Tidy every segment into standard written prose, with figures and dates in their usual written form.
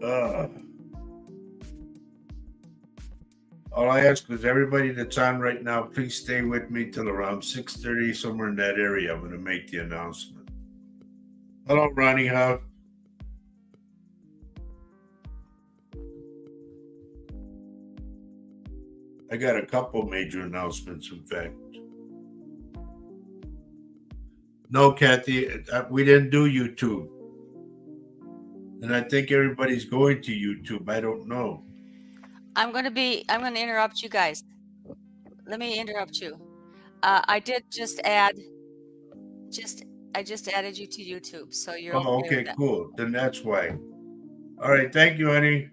Uh, all I ask is everybody that's on right now, please stay with me till around 6:30, somewhere in that area. I'm going to make the announcement. Hello, Ronnie Huff. I got a couple major announcements, in fact. No, Kathy, we didn't do YouTube. And I think everybody's going to YouTube. I don't know. I'm going to interrupt you guys. Let me interrupt you. I did just add, just, I just added you to YouTube, so you're Oh, okay with okay, that. cool. Then that's why. All right, thank you, honey.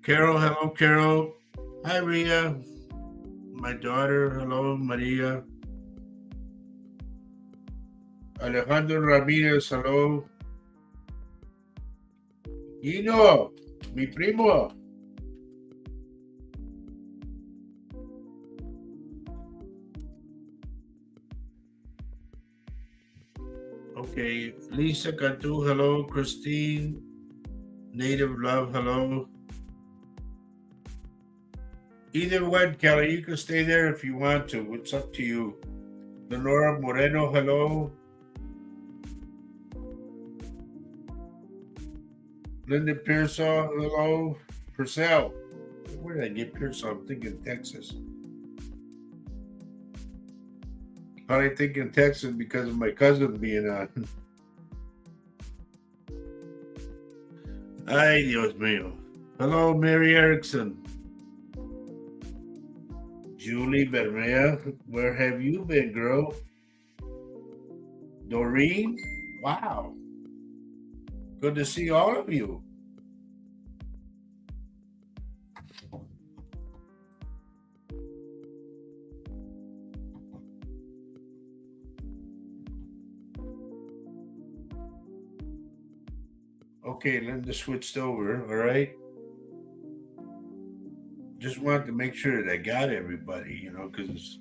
Carol, hello, Carol. Hi, Ria. My daughter, hello, Maria. Alejandro Ramirez, hello. Gino, mi primo. Okay, Lisa Cantu, hello. Christine, Native Love, hello. Either one, Kelly, you can stay there if you want to. It's up to you. Lenora Moreno, hello. Linda Pearsall, hello. Purcell. Where did I get Pearsall? I'm thinking Texas. Probably thinking Texas because of my cousin being on. Ay, Dios mío. Hello, Mary Erickson. Julie Bermea, where have you been, girl? Doreen? Wow. Good to see all of you. Okay, Linda switched over, all right? Just wanted to make sure that I got everybody, because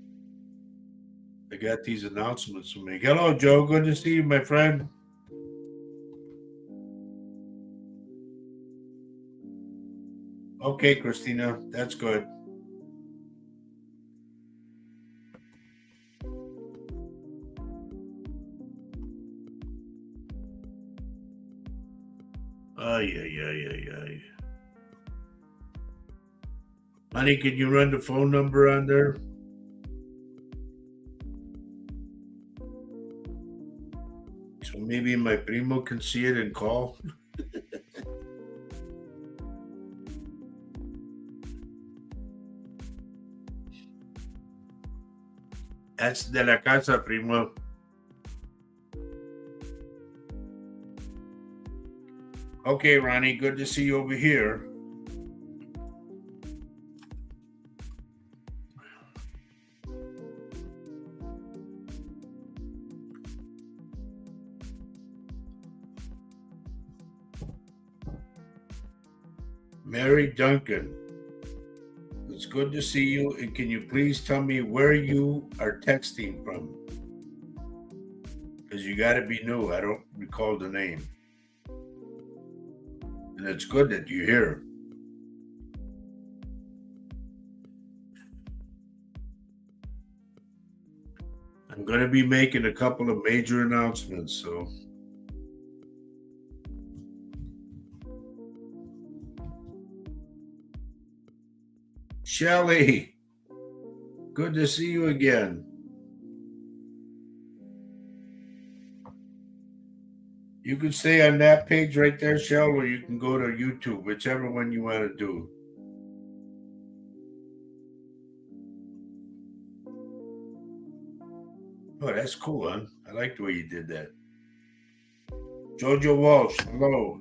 I got these announcements to make. Hello, Joe. Good to see you, my friend. Okay, Christina, that's good. Ay, ay, ay, ay, ay. Honey, can you run the phone number on there? So maybe my primo can see it and call. That's de la casa, primo. Okay, Ronnie, good to see you over here. Mary Duncan, it's good to see you. And can you please tell me where you are texting from? Because you got to be new. I don't recall the name. And it's good that you're here. I'm going to be making a couple of major announcements. So, Shelly, good to see you again. You can stay on that page right there, Shell, or you can go to YouTube, whichever one you want to do. Oh, that's cool, huh? I like the way you did that. Jojo Walsh, hello.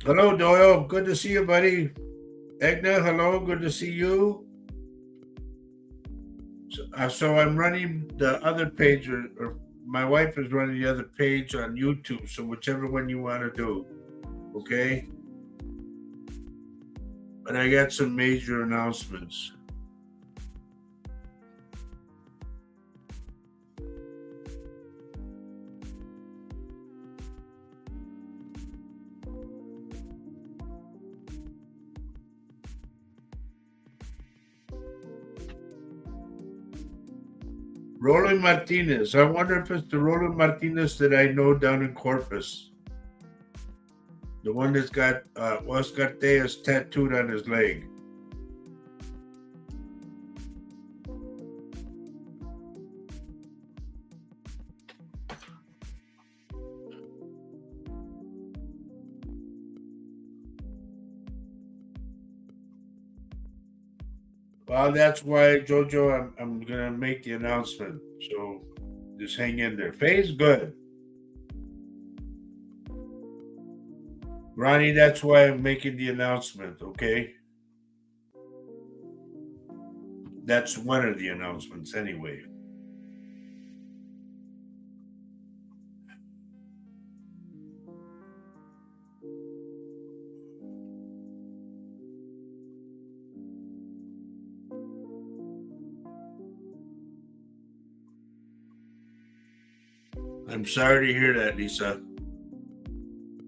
Hello, Doyle. Good to see you, buddy. Egna, hello. Good to see you. So I'm running the other page, or my wife is running the other page on YouTube. So whichever one you want to do, okay? But I got some major announcements. Roland Martinez. I wonder if it's the Roland Martinez that I know down in Corpus. The one that's got Oscar Tejas tattooed on his leg. Well, that's why, Jojo, I'm going to make the announcement. So just hang in there. Faye's good. Ronnie, that's why I'm making the announcement, okay? That's one of the announcements, anyway. I'm sorry to hear that, Lisa.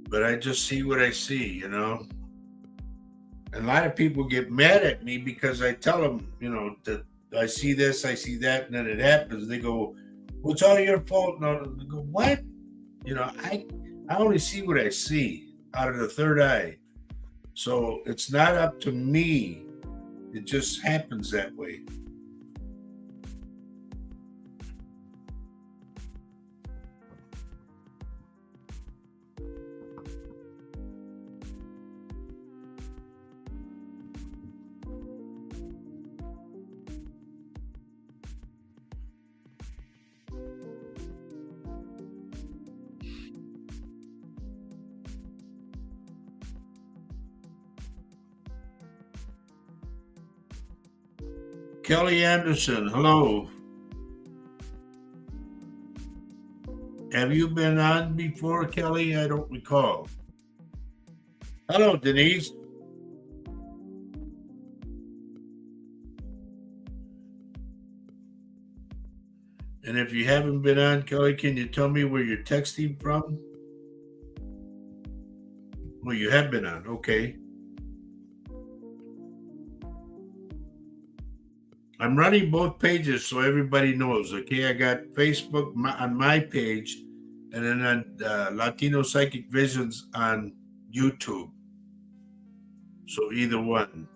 But I just see what I see, you know? And a lot of people get mad at me because I tell them, you know, that I see this, I see that, and then it happens. They go, well, it's all your fault. No, they go, what? You know, I only see what I see out of the third eye. So it's not up to me. It just happens that way. Kelly Anderson, hello. Have you been on before, Kelly? I don't recall. Hello, Denise. And if you haven't been on, Kelly, can you tell me where you're texting from? Well, you have been on. Okay. I'm running both pages so everybody knows. Okay. I got Facebook on my page and then on Latino Psychic Visions on YouTube. So either one.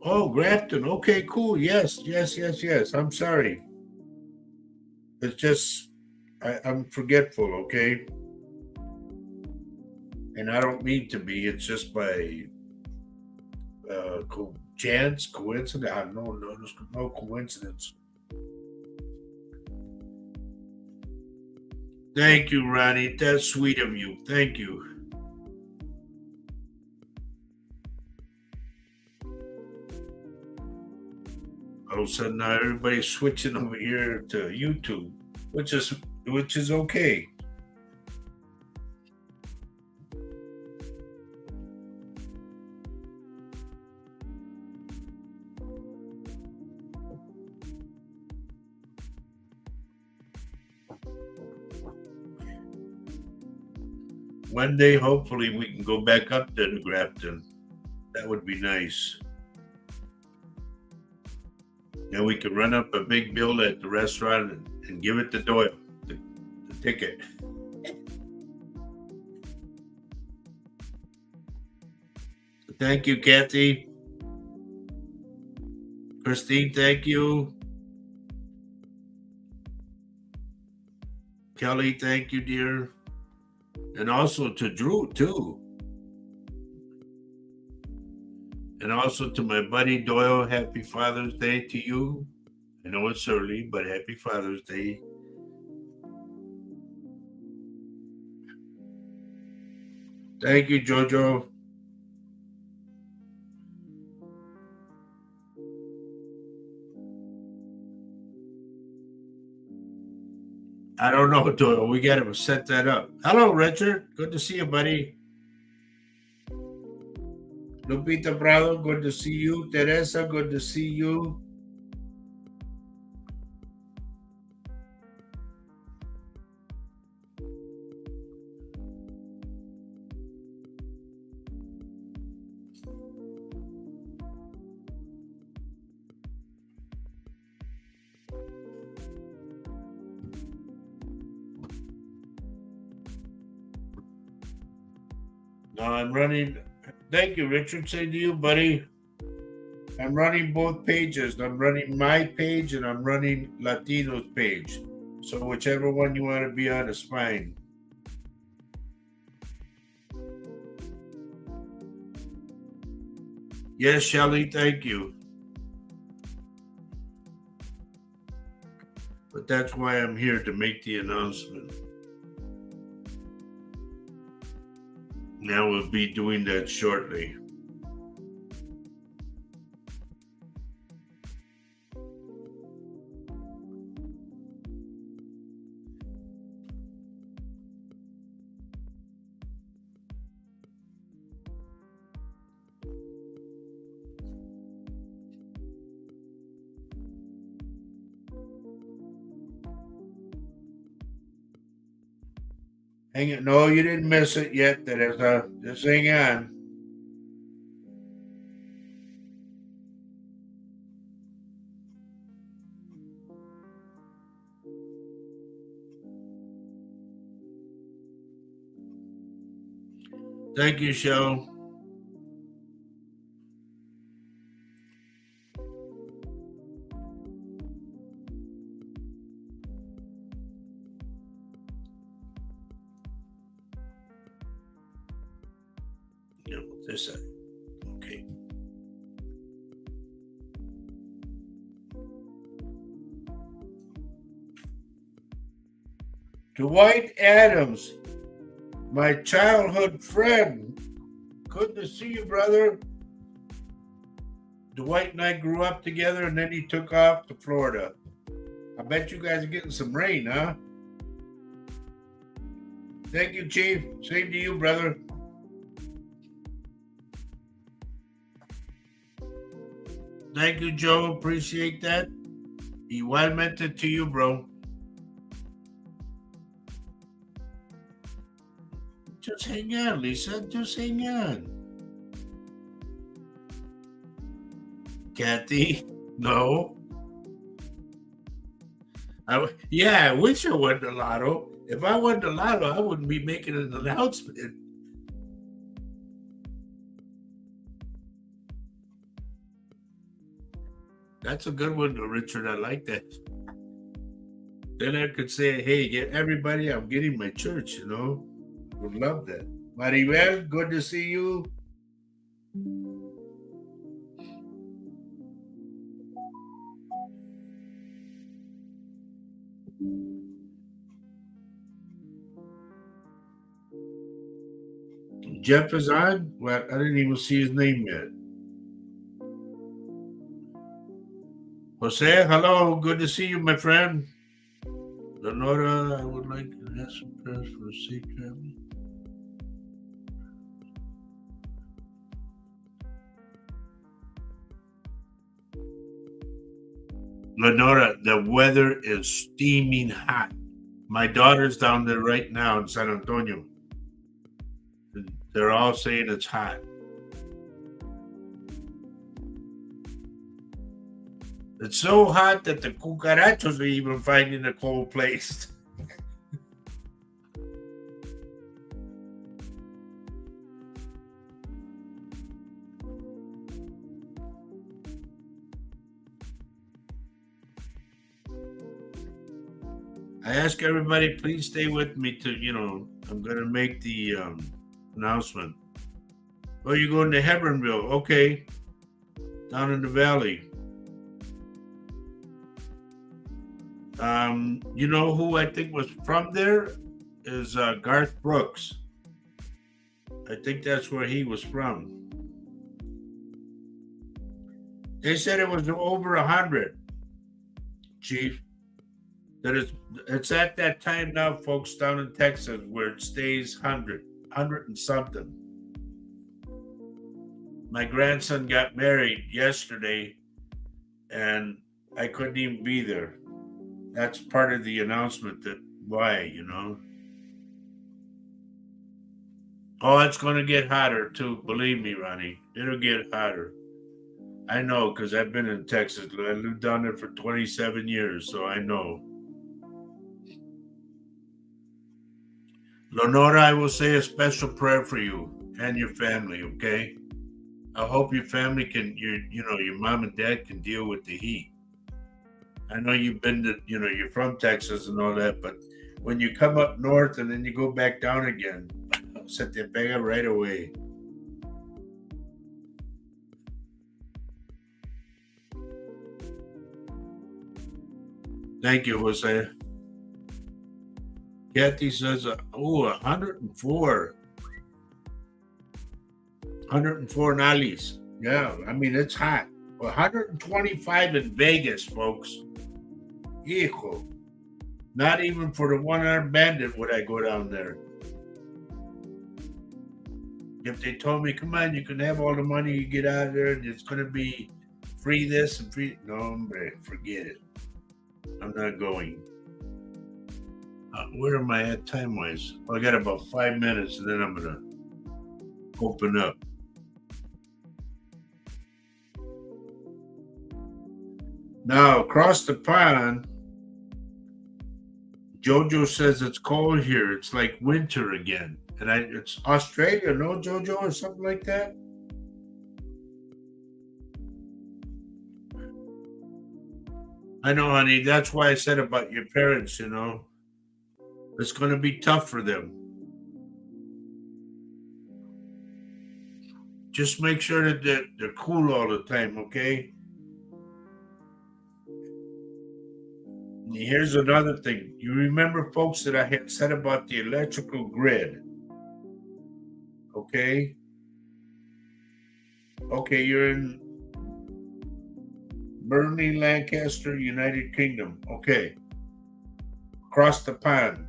Oh, Grafton. Okay, cool. Yes, yes, yes, yes. I'm sorry. It's just I'm forgetful, okay? And I don't mean to be. It's just by chance, coincidence. I don't know. There's no coincidence. Thank you, Ronnie. That's sweet of you. Thank you. All of a sudden now everybody's switching over here to YouTube, which is okay. One day, hopefully, we can go back up there to Grafton. That would be nice. And we could run up a big bill at the restaurant and give it to Doyle, the ticket. Thank you, Kathy. Christine, thank you. Kelly, thank you, dear. And also to Drew, too. And also to my buddy Doyle, happy Father's Day to you. I know it's early, but happy Father's Day. Thank you, Jojo. I don't know, Doyle. We got to set that up. Hello, Richard. Good to see you, buddy. Lupita Prado, good to see you. Teresa, good to see you. No, I'm running. Thank you, Richard. Same to you, buddy. I'm running both pages. I'm running my page and I'm running Latino's page. So whichever one you want to be on is fine. Yes, Shelly, thank you. But that's why I'm here to make the announcement. Now we'll be doing that shortly. Hang it. No, you didn't miss it yet, Teresa. Just hang on. Thank you, Shell. Yeah, this side. Okay. Dwight Adams, my childhood friend. Good to see you, brother. Dwight and I grew up together, and then he took off to Florida. I bet you guys are getting some rain, huh? Thank you, Chief. Same to you, brother. Thank you, Joe. Appreciate that. Igualmente to you, bro. Just hang on, Lisa. Just hang on. Kathy, no. I wish I won the lotto. If I won the lotto, I wouldn't be making an announcement. That's a good one, though, Richard. I like that. Then I could say, hey, get everybody, I'm getting my church, you know. Would love that. Maribel, good to see you. Jeff is on? Well, I didn't even see his name yet. Jose, hello. Good to see you, my friend. Lenora, I would like to ask some prayers for safe travel. Lenora, the weather is steaming hot. My daughter's down there right now in San Antonio. They're all saying it's hot. It's so hot that the cucarachos are even finding a cold place. I ask everybody, please stay with me to, I'm going to make the announcement. Oh, you're going to Hebronville. Okay. Down in the valley. You know who I think was from there is Garth Brooks. I think that's where he was from. They said it was over 100, Chief. It's at that time now, folks, down in Texas where it stays 100 and something. My grandson got married yesterday, and I couldn't even be there. That's part of the announcement that why, Oh, it's going to get hotter too. Believe me, Ronnie. It'll get hotter. I know because I've been in Texas. I lived down there for 27 years, so I know. Lenora, I will say a special prayer for you. and your family, okay? I hope your family can, your mom and dad can deal with the heat. I know you've been to, you're from Texas and all that, but when you come up north and then you go back down again, se te pega right away. Thank you, Jose. Kathy says, 104, 104 Nalis. Yeah, I mean, it's hot. 125 in Vegas, folks. Hijo. Not even for the one-armed bandit would I go down there. If they told me, come on, you can have all the money you get out of there and it's going to be free this and free. No, hombre, forget it. I'm not going. Where am I at time-wise? I got about 5 minutes and then I'm going to open up. Now, across the pond, Jojo says it's cold here. It's like winter again. And it's Australia, no, Jojo, or something like that? I know, honey. That's why I said about your parents, It's going to be tough for them. Just make sure that they're cool all the time, okay? And here's another thing. You remember, folks, that I had said about the electrical grid, okay? Okay, you're in Burnley, Lancaster, United Kingdom. Okay. Across the pond.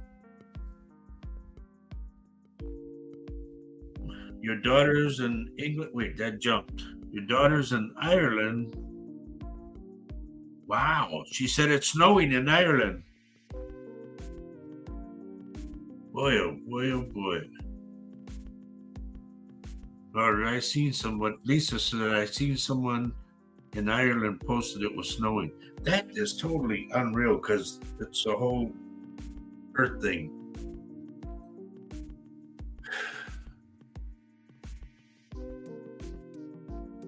Your daughter's in England. Wait, that jumped. Your daughter's in Ireland. Wow. She said it's snowing in Ireland. Boy, oh boy, oh boy. Or I seen someone, Lisa said I seen someone in Ireland posted it was snowing. That is totally unreal because it's a whole earth thing.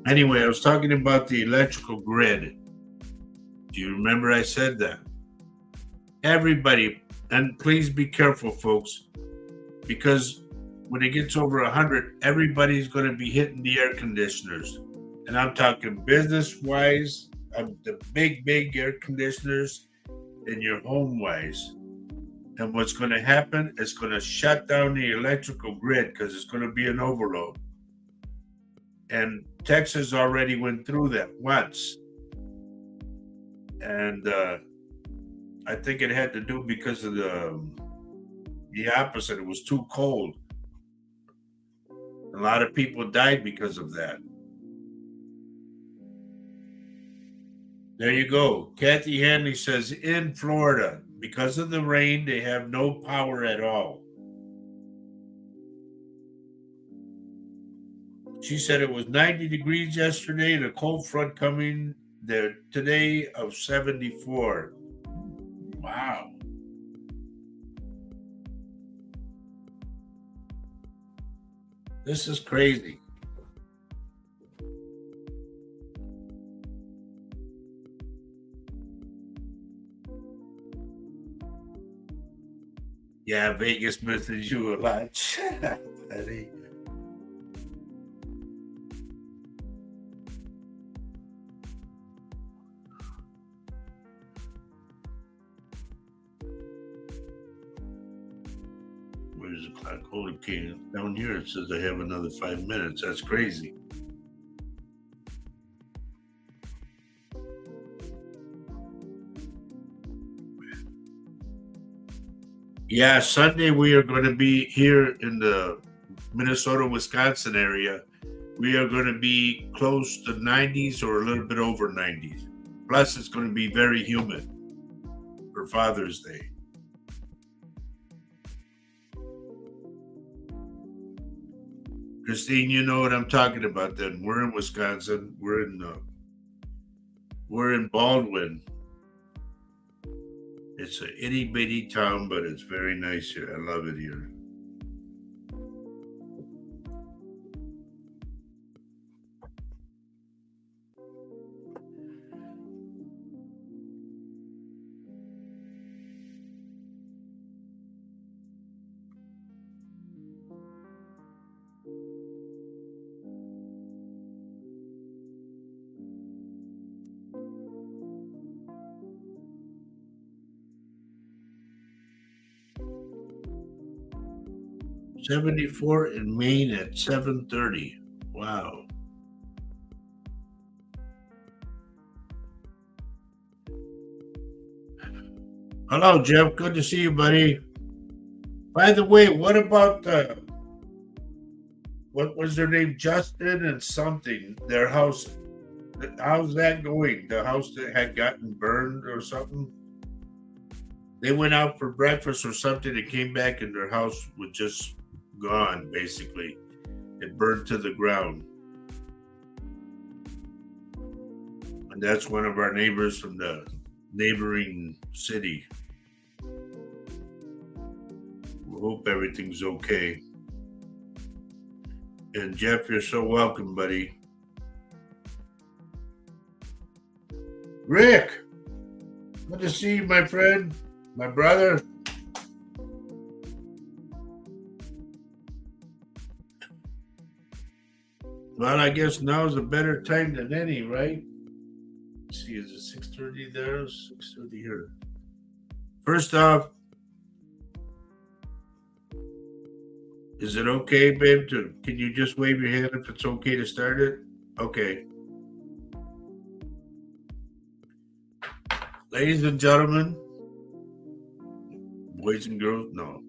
Anyway, I was talking about the electrical grid. Do you remember I said that? Everybody, and please be careful, folks, because when it gets over 100, everybody's going to be hitting the air conditioners. And I'm talking business-wise, the big air conditioners, and your home-wise. And what's going to happen is going to shut down the electrical grid because it's going to be an overload. And Texas already went through that once. And I think it had to do because of the opposite. It was too cold. A lot of people died because of that. There you go. Kathy Hanley says in Florida, because of the rain, they have no power at all. She said it was 90 degrees yesterday and a cold front coming there today of 74. Wow. This is crazy. Yeah, Vegas misses you a lot. Buddy. Where's the clock? Holy king. Down here it says I have another 5 minutes. That's crazy. Yeah, Sunday we are going to be here in the Minnesota, Wisconsin area. We are going to be close to 90s or a little bit over 90s. Plus, it's going to be very humid for Father's Day. Christine, you know what I'm talking about. Then we're in Wisconsin. We're in Baldwin. It's an itty bitty town, but it's very nice here. I love it here. 74 in Maine at 7:30. Wow. Hello, Jeff. Good to see you, buddy. By the way, what about what was their name? Justin and something. Their house. How's that going? The house that had gotten burned or something? They went out for breakfast or something and came back and their house was just gone, basically. It burned to the ground. And that's one of our neighbors from the neighboring city. We hope everything's okay. And Jeff, you're so welcome, buddy. Rick, good to see you, my friend, my brother. Well, I guess now's a better time than any, right? Let's see, is it 6:30 there? 6:30 here. First off, is it okay, babe? Can you just wave your hand if it's okay to start it? Okay. Ladies and gentlemen, boys and girls, no.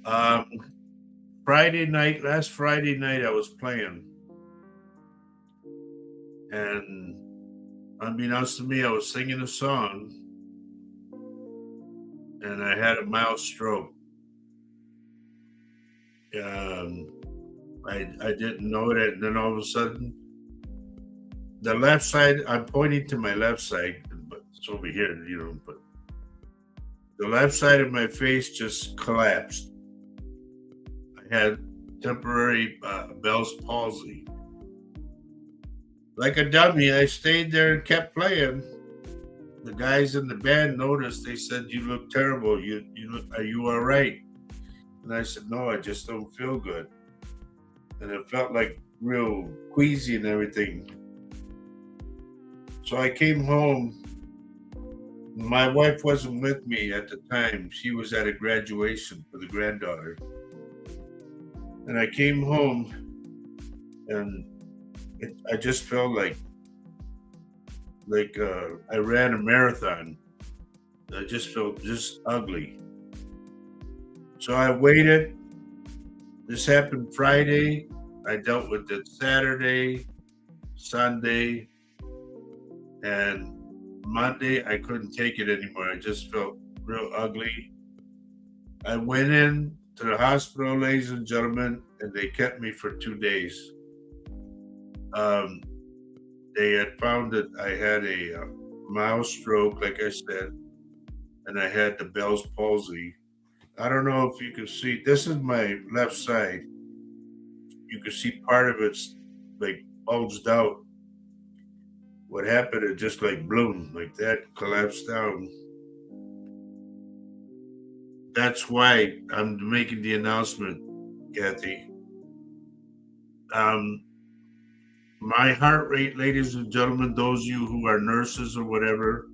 Last Friday night, I was playing. And unbeknownst to me, I was singing a song and I had a mild stroke. I didn't know it. And then all of a sudden, the left side, I'm pointing to my left side, but it's over here, but the left side of my face just collapsed. I had temporary Bell's palsy. Like a dummy, I stayed there and kept playing. The guys in the band noticed. They said, "You look terrible. Are you all right?" And I said, "No, I just don't feel good." And it felt like real queasy and everything. So I came home. My wife wasn't with me at the time. She was at a graduation for the granddaughter. And I came home and I just felt like I ran a marathon. I just felt just ugly. So I waited. This happened Friday. I dealt with it Saturday, Sunday, and Monday. I couldn't take it anymore. I just felt real ugly. I went in to the hospital, ladies and gentlemen, and they kept me for 2 days. They had found that I had a mild stroke, like I said, and I had the Bell's palsy. I don't know if you can see. This is my left side. You can see part of it's like bulged out. What happened? It just like bloomed, like that, collapsed down. That's why I'm making the announcement, Kathy. Um, my heart rate, ladies and gentlemen, those of you who are nurses or whatever,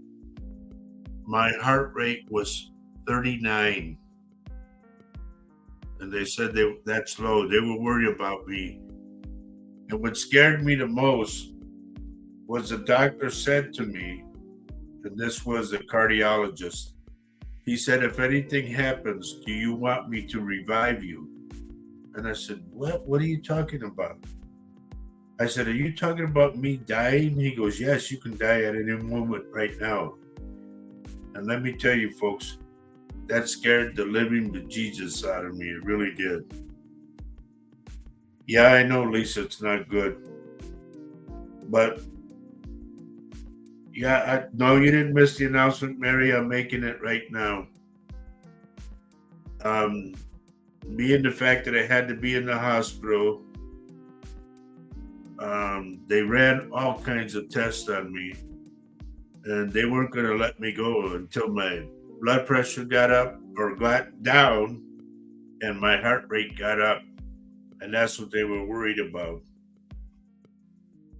my heart rate was 39. And they said that's low. They were worried about me. And what scared me the most was the doctor said to me, and this was a cardiologist, he said, "If anything happens, do you want me to revive you?" And I said, "What? What are you talking about?" I said, "Are you talking about me dying?" He goes, "Yes, you can die at any moment right now." And let me tell you, folks, that scared the living bejesus out of me. It really did. Yeah, I know, Lisa, it's not good. But yeah, no, you didn't miss the announcement, Mary. I'm making it right now. Being the fact that I had to be in the hospital, they ran all kinds of tests on me, and they weren't going to let me go until my blood pressure got up or got down, and my heart rate got up, and that's what they were worried about.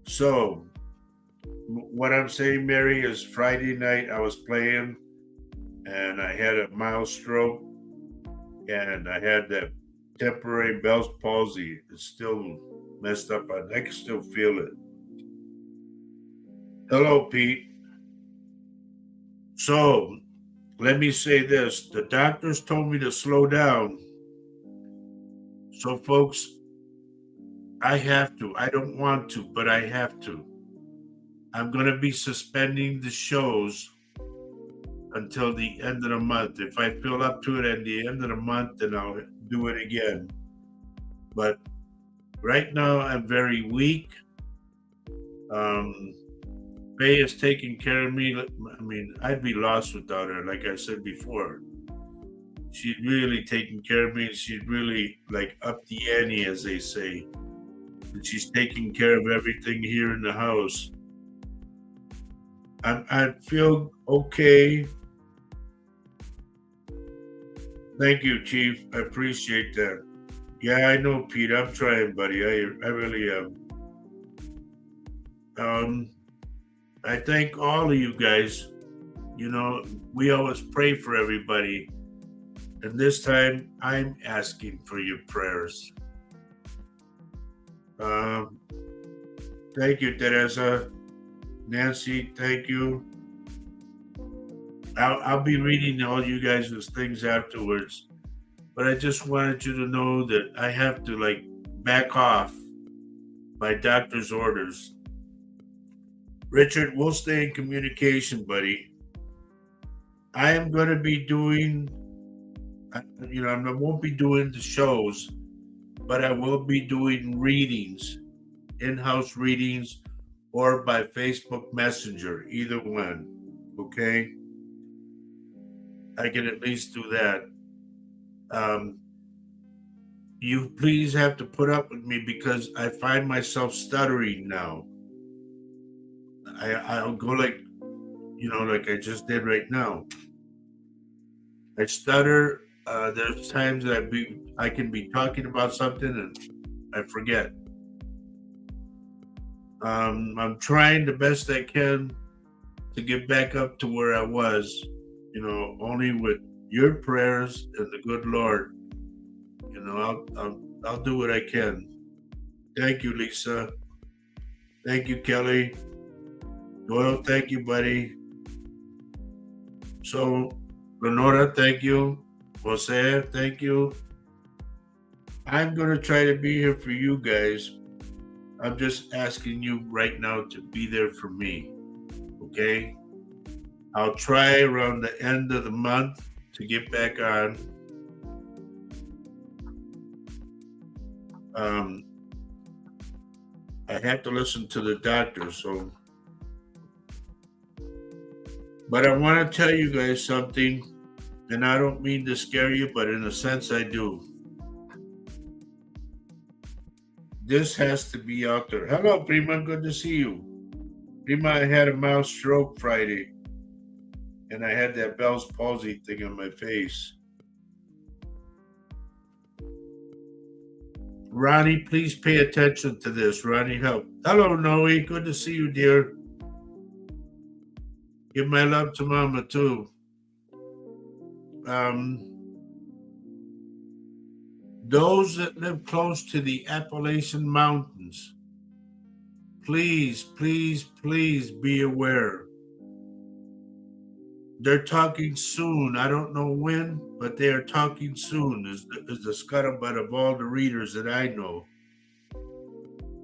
So, what I'm saying, Mary, is Friday night I was playing, and I had a mild stroke, and I had that temporary Bell's palsy. It's still messed up. I can still feel it. Hello, Pete. So let me say this: the doctors told me to slow down. So, folks, I have to. I don't want to, but I have to. I'm going to be suspending the shows until the end of the month. If I feel up to it at the end of the month, then I'll do it again. But right now, I'm very weak. Um, Faye is taking care of me. I mean, I'd be lost without her, like I said before. She's really taking care of me. She's really like up the ante, as they say. And she's taking care of everything here in the house. I feel okay. Thank you, Chief. I appreciate that. Yeah, I know, Pete. I'm trying, buddy. I really am. I thank all of you guys. You know, we always pray for everybody. And this time, I'm asking for your prayers. Um, Thank you, Teresa. Nancy, thank you. I'll be reading all you guys' things afterwards. But I just wanted you to know that I have to like back off by doctor's orders. Richard, we'll stay in communication, buddy. I am going to be doing, I won't be doing the shows, but I will be doing readings, in house readings, or by Facebook Messenger, either one. Okay? I can at least do that. You please have to put up with me because I find myself stuttering now. I'll go like, like I just did right now. I stutter. There's times that I can be talking about something and I forget. I'm trying the best I can to get back up to where I was. Only with your prayers and the good Lord. I'll do what I can. Thank you, Lisa. Thank you, Kelly. Doyle, thank you, buddy. So, Lenora, thank you. Jose, thank you. I'm going to try to be here for you guys. I'm just asking you right now to be there for me. Okay? I'll try around the end of the month to get back on. I have to listen to the doctor, so. But I want to tell you guys something, and I don't mean to scare you, but in a sense I do. This has to be out there. Hello, Prima. Good to see you. Prima, I had a mild stroke Friday, and I had that Bell's palsy thing on my face. Ronnie, please pay attention to this. Ronnie, help. Hello, Noe. Good to see you, dear. Give my love to Mama, too. Those that live close to the Appalachian Mountains, please, please, please be aware. They're talking soon. I don't know when, but they are talking soon, is the scuttlebutt of all the readers that I know.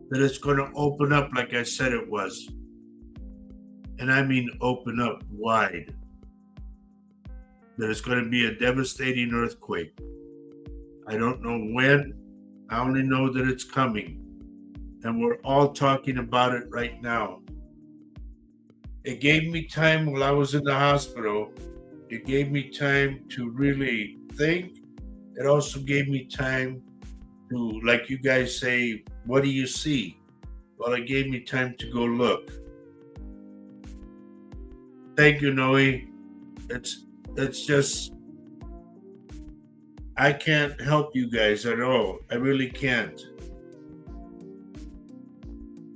That it's going to open up like I said it was. And I mean open up wide. That it's going to be a devastating earthquake. I don't know when. I only know that it's coming. And we're all talking about it right now. It gave me time while I was in the hospital. It gave me time to really think. It also gave me time to, like you guys say, what do you see? Well, it gave me time to go look. Thank you, Noe. It's just, I can't help you guys at all. I really can't.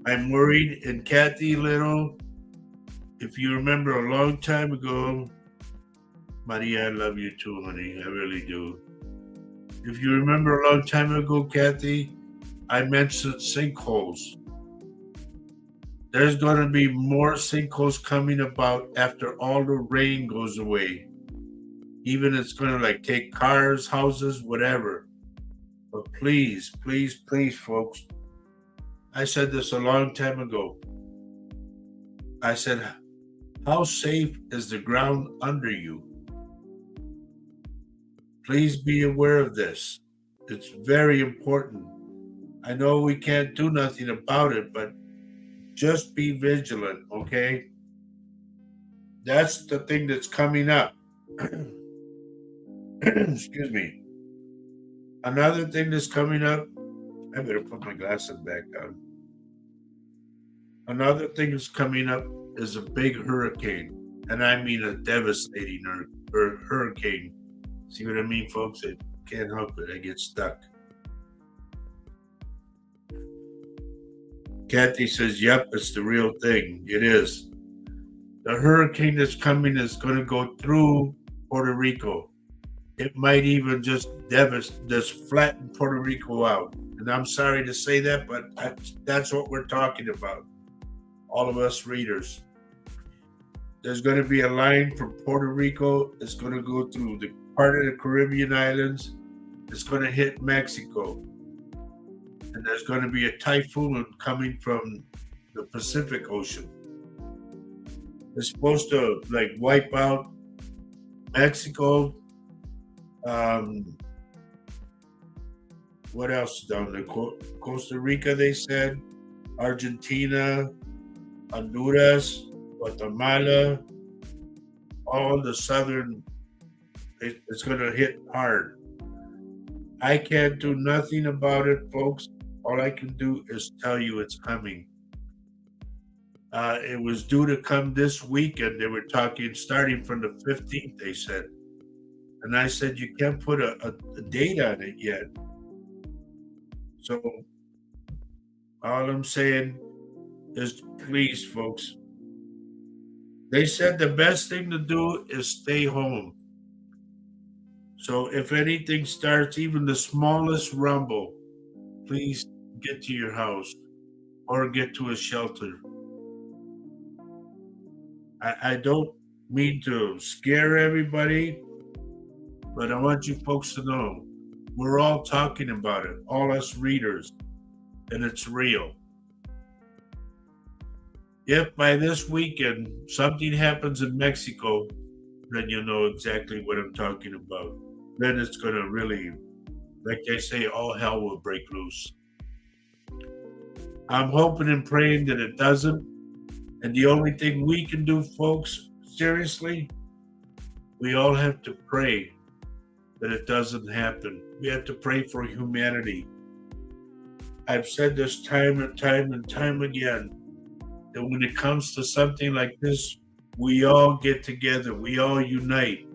I'm worried. And Kathy Little, if you remember a long time ago, Maria, I love you too, honey. I really do. If you remember a long time ago, Kathy, I mentioned sinkholes. There's going to be more sinkholes coming about after all the rain goes away. Even it's going to like take cars, houses, whatever. But please, please, please, folks. I said this a long time ago. I said, how safe is the ground under you? Please be aware of this. It's very important. I know we can't do nothing about it, but just be vigilant, okay? That's the thing that's coming up. Excuse me. Another thing that's coming up, I better put my glasses back on. Another thing that's coming up is a big hurricane, and I mean a devastating hurricane. See what I mean, folks? I can't help it. I get stuck. Kathy says, yep, it's the real thing. It is. The hurricane that's coming is going to go through Puerto Rico. It might even just flatten Puerto Rico out. And I'm sorry to say that, but that's what we're talking about. All of us readers. There's going to be a line from Puerto Rico. It's going to go through the part of the Caribbean islands. It's going to hit Mexico. And there's going to be a typhoon coming from the Pacific Ocean. It's supposed to like wipe out Mexico. What else down there? Costa Rica, they said. Argentina, Honduras, Guatemala, all the southern. It's going to hit hard. I can't do nothing about it, folks. All I can do is tell you it's coming. It was due to come this weekend. They were talking starting from the 15th, they said. And I said, you can't put a date on it yet. So all I'm saying is, please, folks, they said the best thing to do is stay home. So if anything starts, even the smallest rumble, please get to your house or get to a shelter. I don't mean to scare everybody, but I want you folks to know we're all talking about it, all us readers, and it's real. If by this weekend something happens in Mexico, then you'll know exactly what I'm talking about. Then it's going to really, like they say, all hell will break loose. I'm hoping and praying that it doesn't. And the only thing we can do, folks, seriously, we all have to pray that it doesn't happen. We have to pray for humanity. I've said this time and time and time again, that when it comes to something like this, we all get together, we all unite.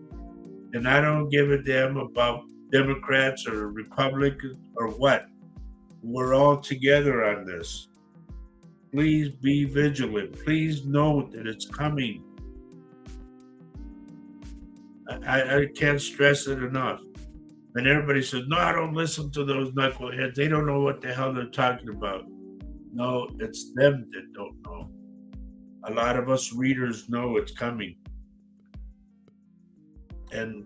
And I don't give a damn about Democrats or Republicans or what. We're all together on this. Please be vigilant. Please know that it's coming. I can't stress it enough. And everybody says, no, I don't listen to those knuckleheads. They don't know what the hell they're talking about. No, it's them that don't know. A lot of us readers know it's coming. And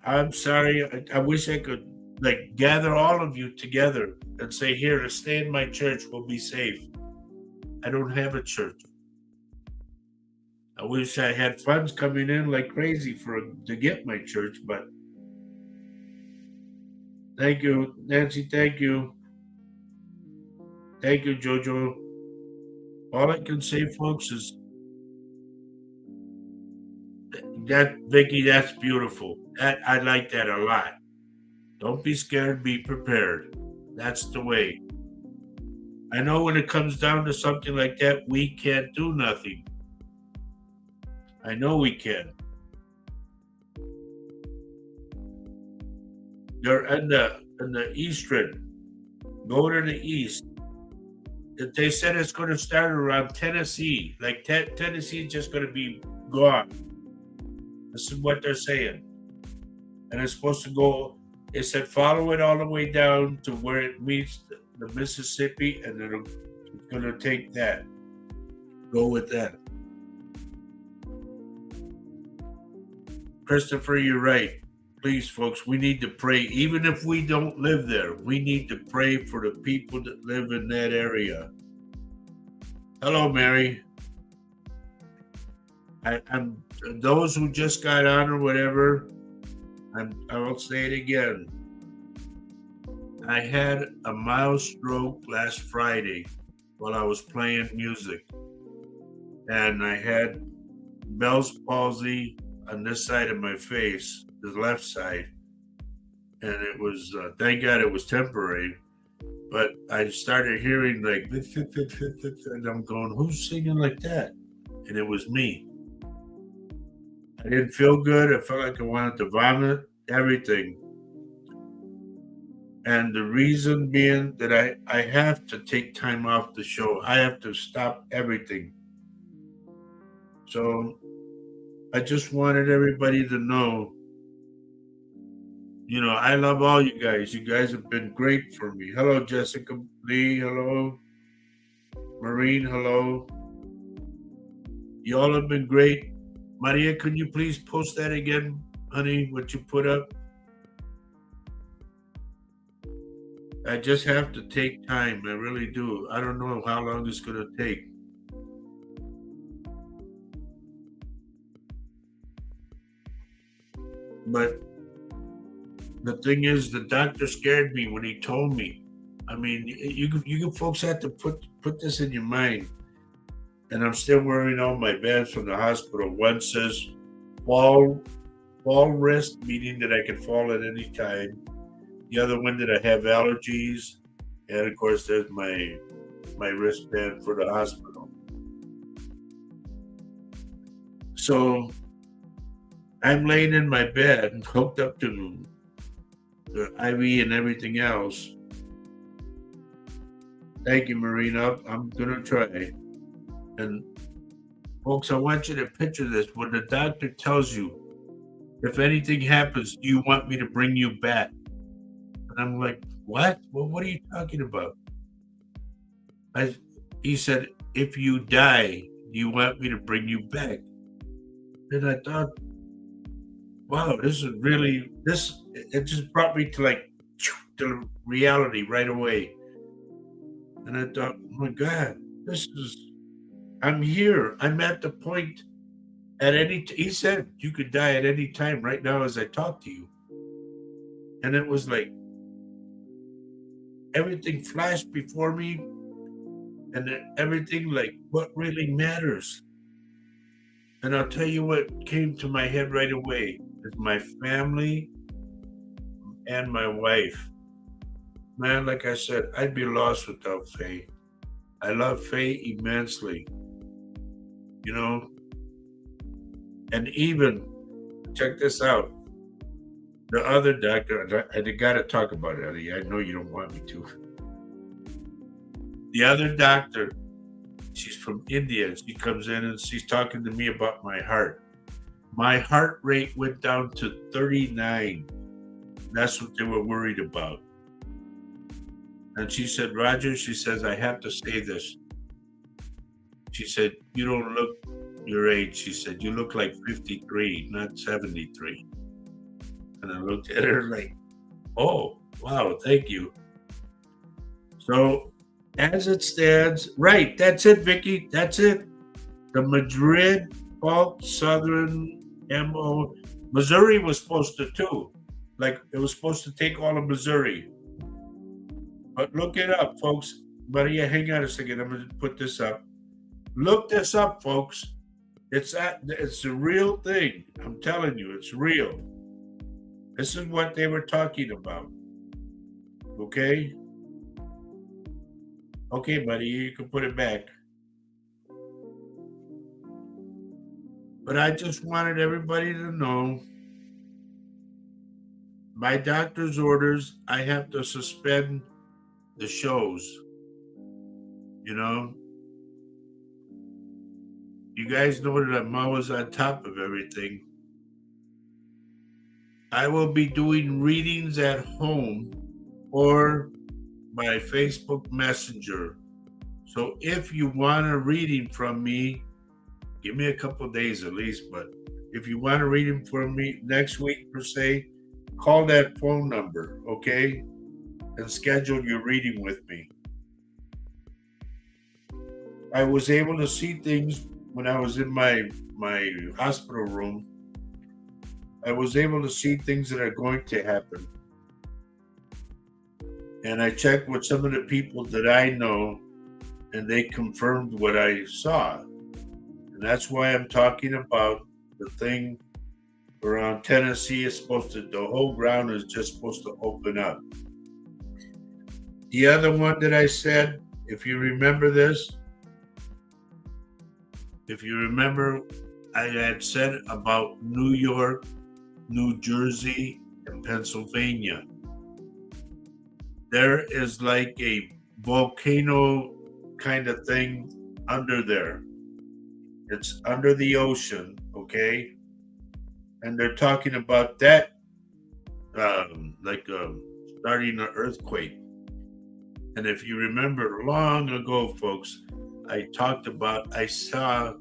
I'm sorry. I wish I could like gather all of you together and say, here, to stay in my church, we'll be safe. I don't have a church. I wish I had funds coming in like crazy to get my church, but thank you, Nancy. Thank you. Thank you, Jojo. All I can say, folks, is that, Vicky, that's beautiful. I like that a lot. Don't be scared, be prepared. That's the way. I know when it comes down to something like that, we can't do nothing. I know we can. You're in the eastern. Go to the east. They said it's going to start around Tennessee. Like Tennessee is just going to be gone. This is what they're saying. And it's supposed to go It said follow it all the way down to where it meets the Mississippi, and it's gonna take that. Go with that. Christopher, you're right. Please, folks, we need to pray. Even if we don't live there, we need to pray for the people that live in that area. Hello, Mary. I'm those who just got on or whatever. I will say it again. I had a mild stroke last Friday while I was playing music, and I had Bell's palsy on this side of my face, the left side, and it was thank God it was temporary. But I started hearing like, and I'm going, who's singing like that? And it was me. I didn't feel good. I felt like I wanted to vomit, everything. And the reason being that I have to take time off the show. I have to stop everything. So I just wanted everybody to know, I love all you guys. You guys have been great for me. Hello, Jessica Lee. Hello, Marine. Hello. You all have been great. Maria, could you please post that again, honey, what you put up? I just have to take time. I really do. I don't know how long it's going to take. But the thing is, the doctor scared me when he told me. I mean, you folks have to put this in your mind. And I'm still wearing all my bags from the hospital. One says fall risk, meaning that I can fall at any time. The other one that I have allergies, and of course there's my wristband for the hospital. So I'm laying in my bed, hooked up to the IV and everything else. Thank you, Marina. I'm gonna try. And folks, I want you to picture this. When the doctor tells you, if anything happens, do you want me to bring you back? And I'm like, what? Well, what are you talking about? He said, if you die, do you want me to bring you back? And I thought, wow, it just brought me to reality right away. And I thought, oh my God, I'm here. I'm at the point he said you could die at any time right now as I talk to you. And it was like everything flashed before me, and everything like what really matters. And I'll tell you what came to my head right away is my family and my wife. Man, like I said, I'd be lost without Faye. I love Faye immensely. You know, and even check this out. The other doctor, I got to talk about it, Eddie. I know you don't want me to. The other doctor, she's from India. She comes in and she's talking to me about my heart. My heart rate went down to 39. That's what they were worried about. And she said, Roger, she says, I have to say this. She said, you don't look your age. She said, you look like 53, not 73. And I looked at her like, oh, wow, thank you. So as it stands, right, that's it, Vicky. That's it. The Madrid Fault Southern MO. Missouri was supposed to too. Like it was supposed to take all of Missouri. But look it up, folks. Maria, hang on a second. I'm going to put this up. Look this up, folks. It's a real thing. I'm telling you, it's real. This is what they were talking about. Okay? Okay, buddy, you can put it back. But I just wanted everybody to know by doctor's orders, I have to suspend the shows. You know? You guys know that I'm always on top of everything. I will be doing readings at home or by Facebook Messenger. So if you want a reading from me, give me a couple days at least. But if you want a reading from me next week, per se, call that phone number, okay? And schedule your reading with me. I was able to see things when I was in my hospital room. I was able to see things that are going to happen. And I checked with some of the people that I know, and they confirmed what I saw. And that's why I'm talking about the thing around Tennessee is supposed to, the whole ground is just supposed to open up. The other one that I said, if you remember this, if you remember, I had said about New York, New Jersey, and Pennsylvania. There is like a volcano kind of thing under there. It's under the ocean, okay? And they're talking about that, like starting an earthquake. And if you remember long ago, folks, I talked about I saw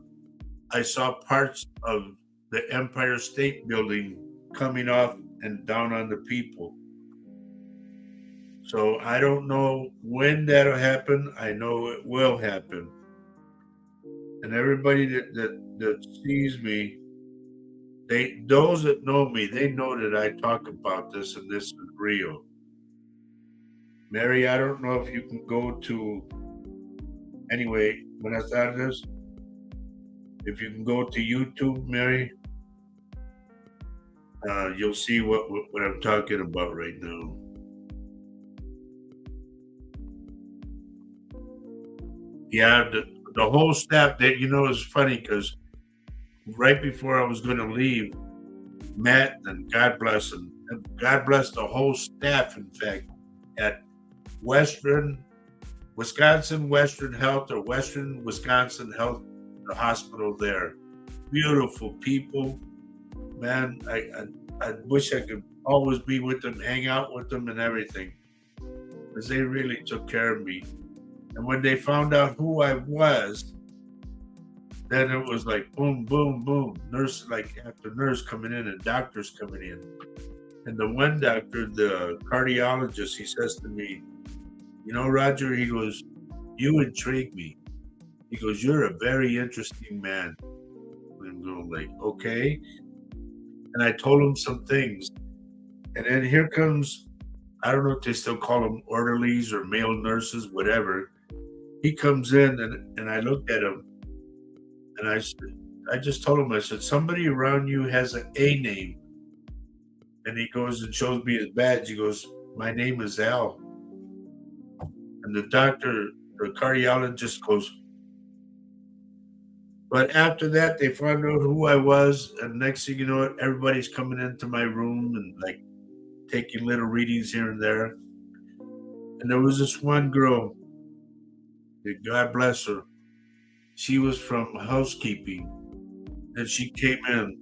parts of the Empire State Building coming off and down on the people. So I don't know when that'll happen. I know it will happen. And everybody that sees me, those that know me, they know that I talk about this and this is real. Mary, I don't know if you can go to anyway, buenas tardes. If you can go to YouTube, Mary, you'll see what I'm talking about right now. Yeah, the whole staff. That it's funny because right before I was going to leave, Matt and God bless him, and God bless the whole staff. In fact, at Western Wisconsin Western Health or Western Wisconsin Health, the hospital there, beautiful people. Man, I wish I could always be with them, hang out with them, and everything, because they really took care of me. And when they found out who I was, then it was like boom, boom, boom. Nurse, like after nurse coming in and doctors coming in. And the one doctor, the cardiologist, he says to me, Roger, he goes, you intrigue me. He goes, you're a very interesting man. And I'm going like, okay. And I told him some things. And then here comes, I don't know if they still call them orderlies or male nurses, whatever. He comes in and I looked at him and I just told him, I said, somebody around you has an A name. And he goes and shows me his badge. He goes, my name is Al. And the cardiologist goes, but after that, they found out who I was. And next thing you know, everybody's coming into my room and like taking little readings here and there. And there was this one girl, God bless her. She was from housekeeping and she came in.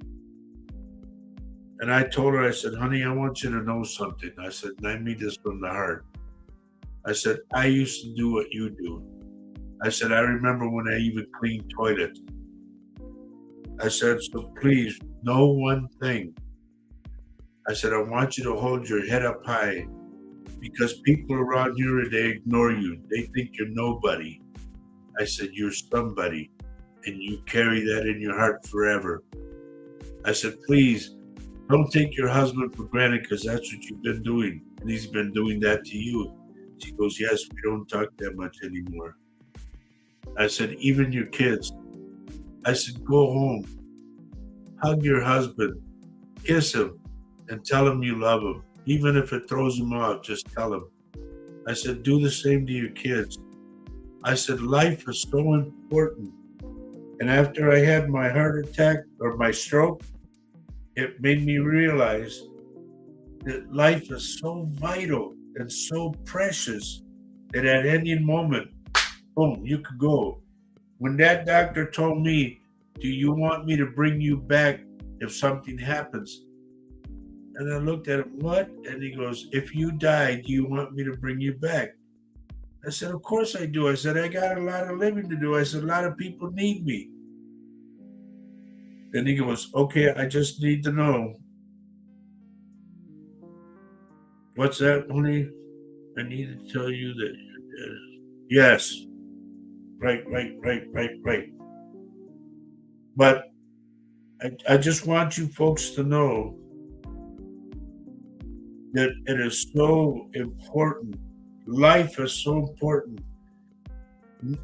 And I told her, I said, honey, I want you to know something. I said, and I mean this from the heart. I said, I used to do what you do. I said, I remember when I even cleaned toilets. I said, so please, know one thing. I said, I want you to hold your head up high because people around here, they ignore you. They think you're nobody. I said, you're somebody and you carry that in your heart forever. I said, please don't take your husband for granted because that's what you've been doing. And he's been doing that to you. She goes, yes, we don't talk that much anymore. I said, even your kids. I said, go home, hug your husband, kiss him, and tell him you love him. Even if it throws him off, just tell him. I said, do the same to your kids. I said, life is so important. And after I had my heart attack or my stroke, it made me realize that life is so vital and so precious that at any moment, boom, you could go. When that doctor told me, do you want me to bring you back if something happens? And I looked at him, what? And he goes, if you die, do you want me to bring you back? I said, of course I do. I said, I got a lot of living to do. I said, a lot of people need me. And he goes, okay, I just need to know. What's that, honey? I need to tell you that you're dead. Yes. Right. But I just want you folks to know that it is so important. Life is so important.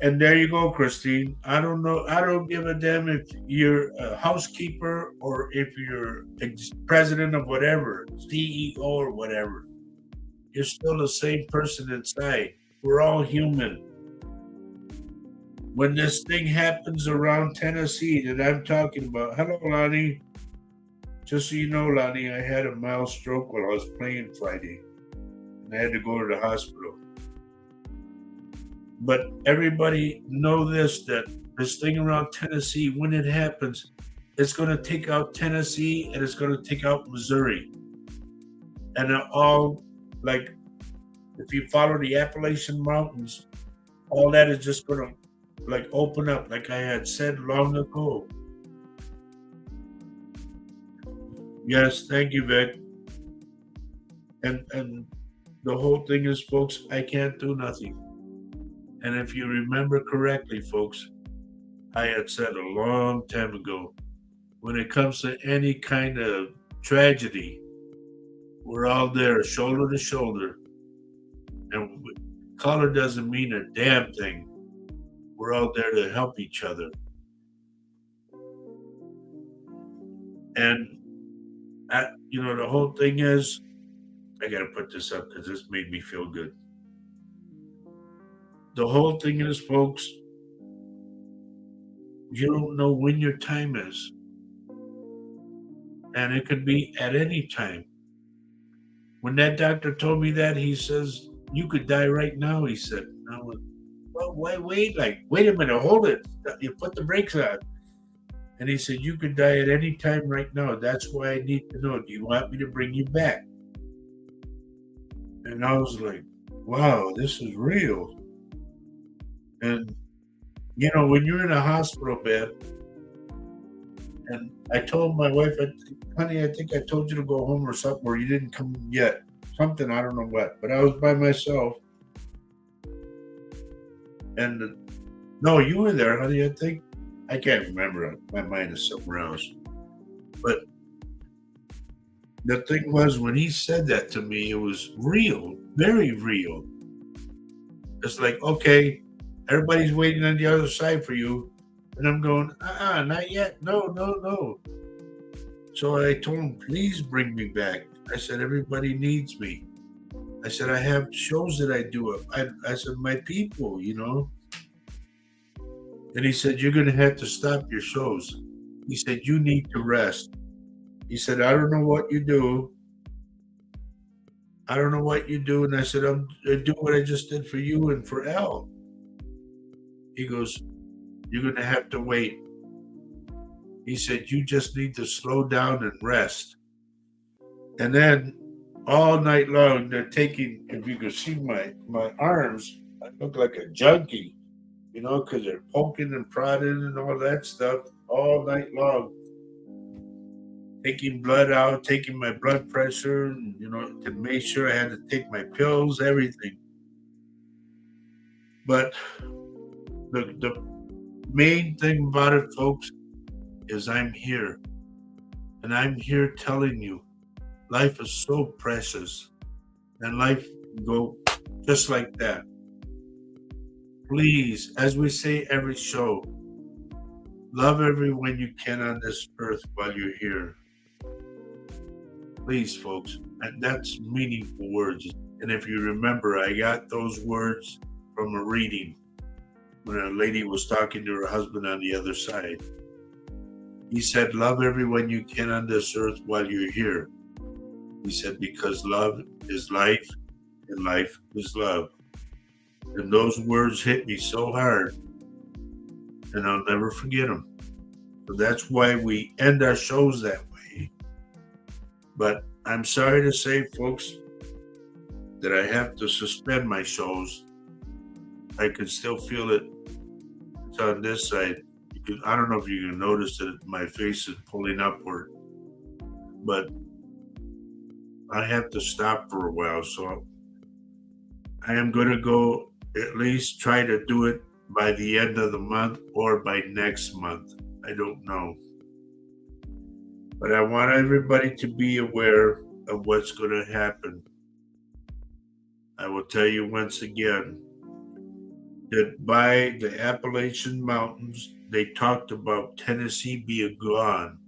And there you go, Christine. I don't know. I don't give a damn if you're a housekeeper or if you're president of whatever, CEO or whatever. You're still the same person inside. We're all human. When this thing happens around Tennessee that I'm talking about, hello, Lonnie. Just so you know, Lonnie, I had a mild stroke while I was playing Friday, and I had to go to the hospital. But everybody know this, that this thing around Tennessee, when it happens, it's going to take out Tennessee and it's going to take out Missouri. And all, like, if you follow the Appalachian Mountains, all that is just going to, like, open up, like I had said long ago. Yes, thank you, Vic. And the whole thing is, folks, I can't do nothing. And if you remember correctly, folks, I had said a long time ago, when it comes to any kind of tragedy, we're all there, shoulder to shoulder. And color doesn't mean a damn thing. We're all there to help each other. And, the whole thing is, I got to put this up because this made me feel good. The whole thing is, folks, you don't know when your time is. And it could be at any time. When that doctor told me that, he says, you could die right now, he said. And I went, well, why wait? Like, wait a minute, hold it. You put the brakes on. And he said, you could die at any time right now. That's why I need to know. Do you want me to bring you back? And I was like, wow, this is real. And, when you're in a hospital bed, and I told my wife, honey, I think I told you to go home or something, or you didn't come yet. Something, I don't know what. But I was by myself. And no, you were there, honey, I think. I can't remember. My mind is somewhere else. But the thing was, when he said that to me, it was real, very real. It's like, okay, everybody's waiting on the other side for you. And I'm going, not yet. No. So I told him, please bring me back. I said, everybody needs me. I said, I have shows that I do. I said, my people, And he said, you're going to have to stop your shows. He said, you need to rest. He said, I don't know what you do. And I said, I do what I just did for you and for Al. He goes, you're going to have to wait. He said, you just need to slow down and rest. And then all night long, they're taking, if you could see my arms, I look like a junkie, because they're poking and prodding and all that stuff all night long. Taking blood out, taking my blood pressure, to make sure I had to take my pills, everything. But the main thing about it, folks, is I'm here. And I'm here telling you, life is so precious. And life can go just like that. Please, as we say every show, love everyone you can on this earth while you're here. Please, folks, and that's meaningful words. And if you remember, I got those words from a reading when a lady was talking to her husband on the other side. He said, love everyone you can on this earth while you're here. He said, because love is life and life is love. And those words hit me so hard, and I'll never forget them. So that's why we end our shows that way. But I'm sorry to say, folks, that I have to suspend my shows. I can still feel it. It's on this side. I don't know if you can notice that my face is pulling upward, but I have to stop for a while. So I am going to go at least try to do it by the end of the month or by next month. I don't know. But I want everybody to be aware of what's going to happen. I will tell you once again that by the Appalachian Mountains, they talked about Tennessee being gone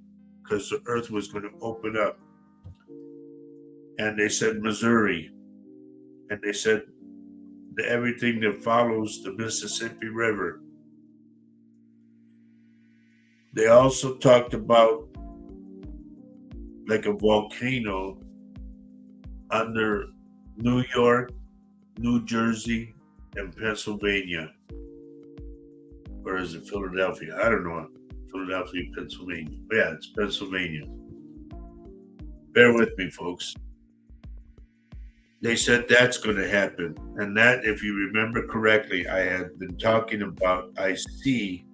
because the earth was going to open up. And they said Missouri. And they said everything that follows the Mississippi River. They also talked about like a volcano under New York, New Jersey, and Pennsylvania. Or is it Philadelphia? I don't know. Philadelphia, Pennsylvania. Yeah, it's Pennsylvania. Bear with me, folks. They said that's going to happen. And that, if you remember correctly, I had been talking about, I see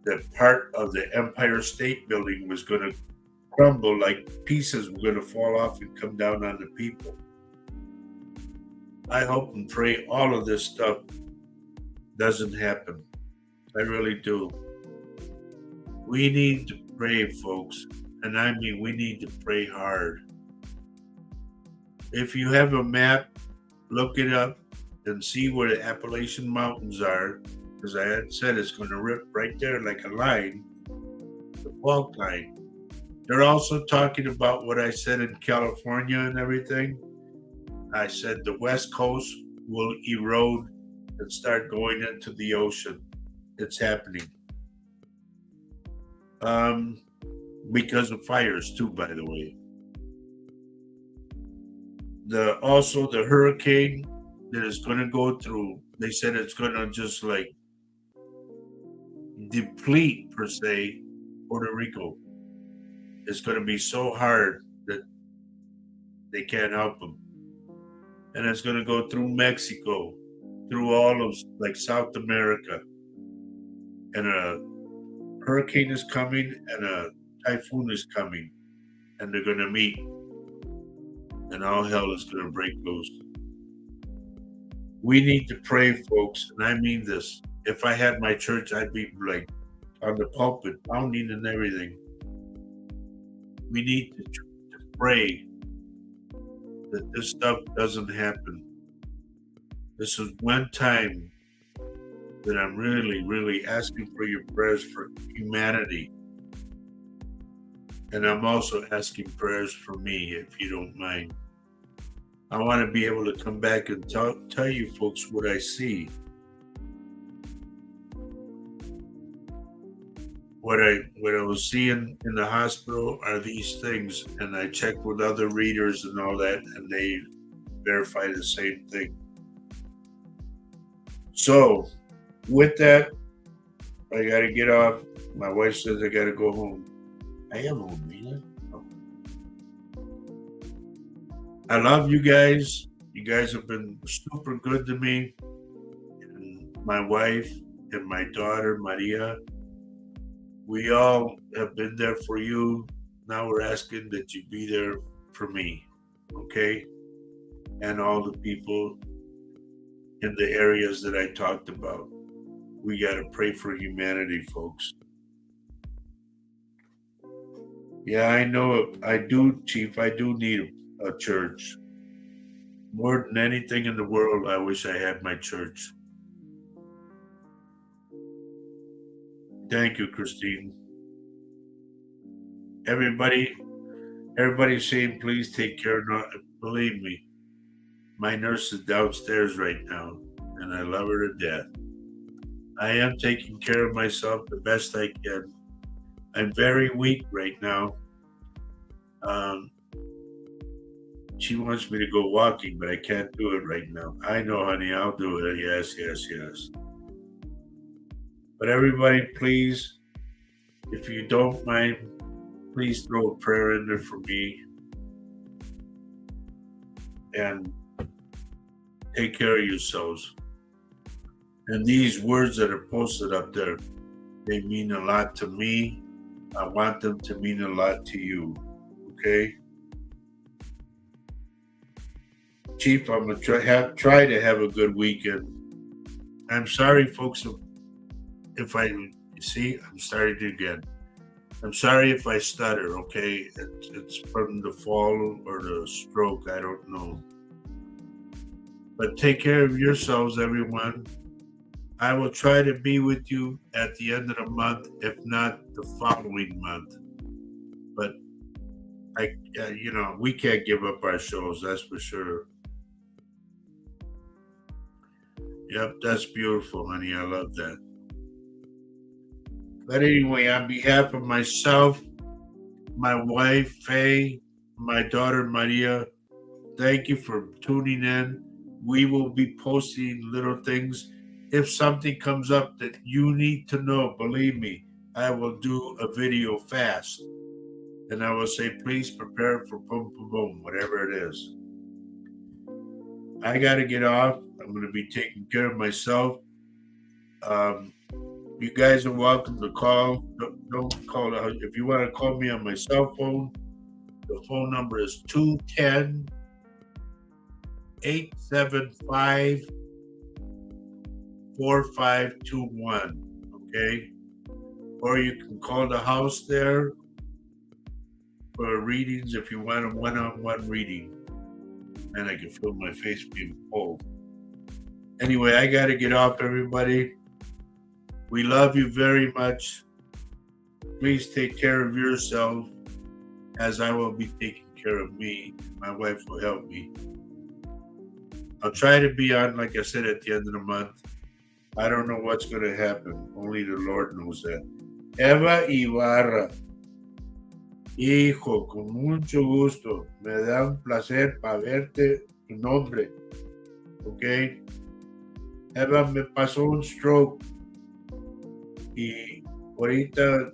that part of the Empire State Building was going to crumble, like pieces were going to fall off and come down on the people. I hope and pray all of this stuff doesn't happen. I really do. We need to pray, folks. And I mean, we need to pray hard. If you have a map, look it up and see where the Appalachian Mountains are. Because I had said it's going to rip right there like a line, the fault line. They're also talking about what I said in California and everything. I said the West Coast will erode and start going into the ocean. It's happening. Because of fires too, by the way. Also the hurricane that is going to go through, they said it's going to just like deplete, per se, Puerto Rico. It's going to be so hard that they can't help them. And it's going to go through Mexico, through all of like South America. And a hurricane is coming and a typhoon is coming. And they're going to meet. And all hell is going to break loose. We need to pray, folks. And I mean this. If I had my church, I'd be like on the pulpit, pounding and everything. We need to pray that this stuff doesn't happen. This is one time that I'm really, really asking for your prayers for humanity. And I'm also asking prayers for me, if you don't mind. I want to be able to come back and tell you folks what I see. What I was seeing in the hospital are these things, and I checked with other readers and all that, and they verify the same thing. So, with that, I got to get off. My wife says I got to go home. I am home, Mina. I love you guys. You guys have been super good to me. And my wife and my daughter, Maria, we all have been there for you. Now we're asking that you be there for me, okay? And all the people in the areas that I talked about. We got to pray for humanity, folks. Yeah, I know. I do, Chief. I do need a church. More than anything in the world, I wish I had my church. Thank you, Christine. Everybody's saying please take care. Not believe me, my nurse is downstairs right now, and I love her to death. I am taking care of myself the best I can. I'm very weak right now. She wants me to go walking, but I can't do it right now. I know, honey, I'll do it. Yes, yes, yes. But everybody, please, if you don't mind, please throw a prayer in there for me. and take care of yourselves. And these words that are posted up there, they mean a lot to me. I want them to mean a lot to you. Okay? Chief, I'm going to try to have a good weekend. I'm sorry, folks, if I'm starting again. I'm sorry if I stutter, okay? It's from the fall or the stroke, I don't know. But take care of yourselves, everyone. I will try to be with you at the end of the month, if not the following month. But we can't give up our shows, that's for sure. Yep, that's beautiful, honey. I love that. But anyway, on behalf of myself, my wife, Faye, my daughter, Maria, thank you for tuning in. We will be posting little things. If something comes up that you need to know, believe me, I will do a video fast. And I will say, please prepare for boom, boom, boom, whatever it is. I got to get off. I'm going to be taking care of myself. You guys are welcome to call. Don't call. If you want to call me on my cell phone, the phone number is 210 875 4521. Okay? Or you can call the house there for readings if you want a one-on-one reading. And I can feel my face being cold. Anyway, I got to get off, everybody. We love you very much. Please take care of yourself, as I will be taking care of me. My wife will help me. I'll try to be on, like I said, at the end of the month. I don't know what's going to happen. Only the Lord knows that. Eva Ibarra. Hijo, con mucho gusto. Me da un placer para verte tu nombre. ¿Ok? Eva, me pasó un stroke. Y ahorita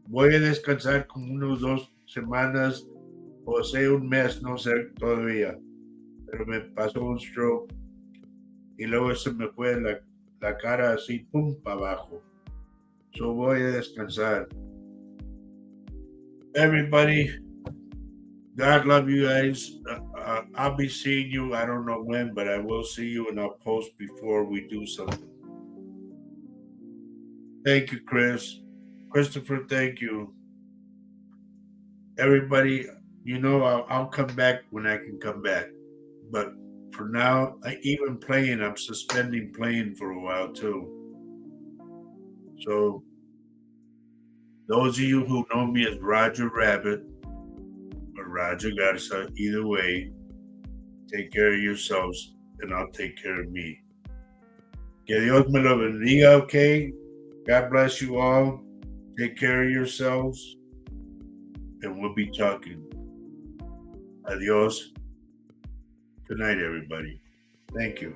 voy a descansar como unos 2 semanas o sea un mes, no sé todavía. Pero me pasó un stroke. Y luego se me fue la cara así, pum, para abajo. So voy a descansar. Everybody, God love you guys. I'll be seeing you. I don't know when, but I will see you, and I'll post before we do something. Thank you, Chris. Christopher, thank you. Everybody, I'll come back when I can come back. But for now, I'm suspending playing for a while too. So those of you who know me as Roger Rabbit or Roger Garza, either way, take care of yourselves and I'll take care of me. Que Dios me lo bendiga, okay? God bless you all. Take care of yourselves and we'll be talking. Adios. Good night, everybody. Thank you.